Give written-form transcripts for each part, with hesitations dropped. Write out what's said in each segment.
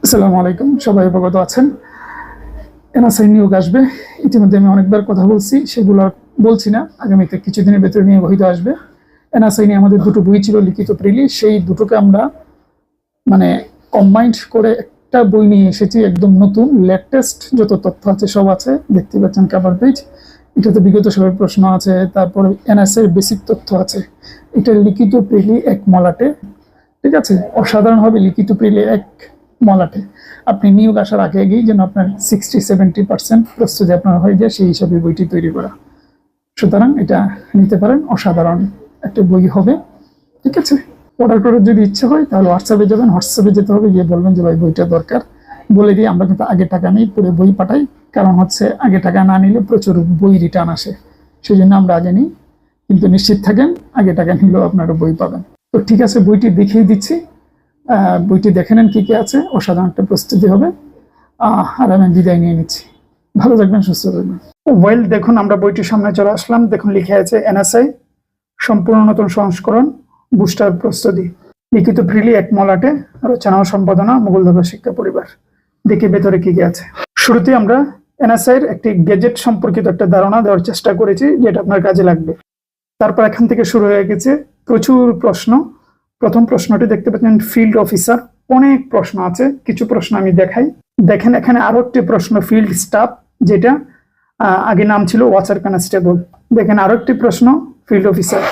আসসালামু আলাইকুম, সবাই অবগত আছেন। এনএসআই নিয়োগ আসবে, ইতিমধ্যে আমি অনেকবার কথা বলছি, সেগুলো আর বলছি না। আগামীতে কিছুদিনের ভেতরে নিয়োগ হইতে আসবে। এনএসআই নিয়ে আমাদের দুটো বই ছিল লিখিত প্রিলি, সেই দুটোকে আমরা মানে কম্বাইন্ড করে একটা বই নিয়ে এসেছি, একদম নতুন লেটেস্ট যত তথ্য আছে সব আছে, দেখতে পাচ্ছেন কভার পেজ। এটাতে বিগত সালের প্রশ্ন আছে, তারপরে এনএসআই বেসিক তথ্য আছে। এটা লিখিত প্রিলি এক মলাটে, ঠিক আছে, অসাধারণভাবে লিখিত প্রিলি এক মলাটে। আপনি নিয়োগ আসার আগে আগেই যেন আপনার 60-70% প্রস্তুতি আপনার হয়ে যায়, সেই হিসাবে বইটি তৈরি করা। সুতরাং এটা নিতে পারেন, অসাধারণ একটা বই হবে, ঠিক আছে। অর্ডার করার যদি ইচ্ছে হয় তাহলে হোয়াটসঅ্যাপে যাবেন, হোয়াটসঅ্যাপে যেতে হবে, গিয়ে বলবেন যে ভাই বইটা দরকার, বলে দিয়ে আমরা কিন্তু আগে টাকা নিই, পুরো বই পাঠাই। কারণ হচ্ছে আগে টাকা না নিলে প্রচুর বই রিটার্ন আসে, সেই জন্য আমরা আগে নিই। কিন্তু নিশ্চিত থাকেন আগে টাকা নিলেও আপনারা বই পাবেন। তো ঠিক আছে, বইটি দেখিয়ে দিচ্ছি, বইটি দেখে নেন কি কি আছে, অসাধারণ একটা প্রস্তুতি হবে। আর আমি বিদায় নিয়ে নিচ্ছি, ভালো থাকবেন, সুস্থ থাকবেন। ওয়েল, দেখুন আমরা বইটির সামনে চলে আসলাম। দেখুন লিখে আছে এনএসআই সম্পূর্ণ নতুন সংস্করণ, বুস্টার প্রস্তুতি, লিখিত প্রিলি এক মলাটে, রচনা ও সম্পাদনা মুঘলধারা শিক্ষা পরিবার। দেখি ভেতরে কি কি আছে। শুরুতে আমরা এনএসআই এর একটি গেজেট সম্পর্কিত একটা ধারণা দেওয়ার চেষ্টা করেছি, যেটা আপনার কাজে লাগবে। তারপর এখান থেকে শুরু হয়ে গেছে প্রচুর প্রশ্ন। প্রথম প্রশ্নটি দেখতে পাচ্ছেন ফিল্ড অফিসার, অনেক প্রশ্ন আছে, কিছু প্রশ্ন আমি দেখাই। দেখেন এখানে আরো একটি প্রশ্ন ফিল্ড স্টাফ, যেটা আগে নাম ছিল ওয়াচার কনস্টেবল। দেখেন আরো একটি প্রশ্ন ফিল্ড অফিসার,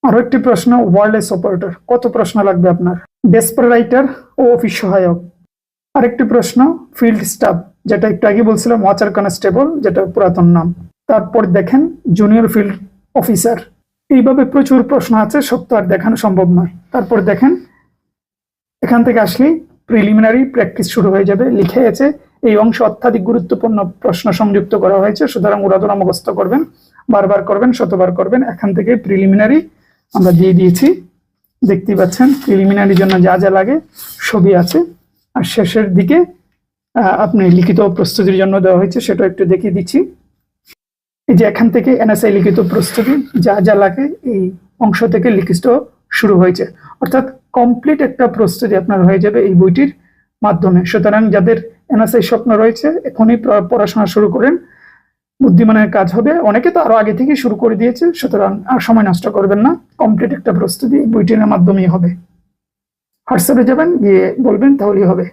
আরো একটি প্রশ্ন ওয়্যারলেস অপারেটর। কত প্রশ্ন লাগবে আপনার? ডেস্ক রাইটার ও অফিস সহায়ক। আরেকটি প্রশ্ন ফিল্ড স্টাফ, যেটা একটু আগে বলছিলাম ওয়াচার কনস্টেবল, যেটা পুরাতন নাম। তারপর দেখেন জুনিয়র ফিল্ড অফিসার। এইভাবে প্রচুর প্রশ্ন আছে, সব তো আর দেখানো সম্ভব নয়। তারপর দেখেন এখান থেকে আসলেই প্রিলিমিনারি প্র্যাকটিস শুরু হয়ে যাবে। লিখে আছে এই অংশ অত্যাধিক গুরুত্বপূর্ণ প্রশ্ন সংযুক্ত করা হয়েছে, সুতরাং উড়াধুরা মুখস্থ করবেন, বারবার করবেন, শতবার করবেন। এখান থেকে প্রিলিমিনারি আমরা দিয়ে দিয়েছি, দেখতেই পাচ্ছেন প্রিলিমিনারির জন্য যা যা লাগে সবই আছে। আর শেষের দিকে আপনি লিখিত প্রস্তুতির জন্য দেওয়া হয়েছে, সেটা একটু দেখিয়ে দিচ্ছি। এই যে এখান থেকে এনএসআই লিখিত প্রস্তুতি যা যা লাগে এই অংশ থেকে লিখিত শুরু হয়েছে, অর্থাৎ কমপ্লিট একটা প্রস্তুতি আপনার হয়ে যাবে এই বইটির মাধ্যমে। সুতরাং যাদের এনএসআই স্বপ্ন রয়েছে এখনই পড়াশোনা শুরু করেন, বুদ্ধিমানের কাজ হবে। অনেকে তো আরো আগে থেকে শুরু করে দিয়েছে, সুতরাং আর সময় নষ্ট করবেন না, কমপ্লিট একটা প্রস্তুতি বইটির মাধ্যমেই হবে। হোয়াটসঅ্যাপে যাবেন, গিয়ে বলবেন, তাহলেই হবে।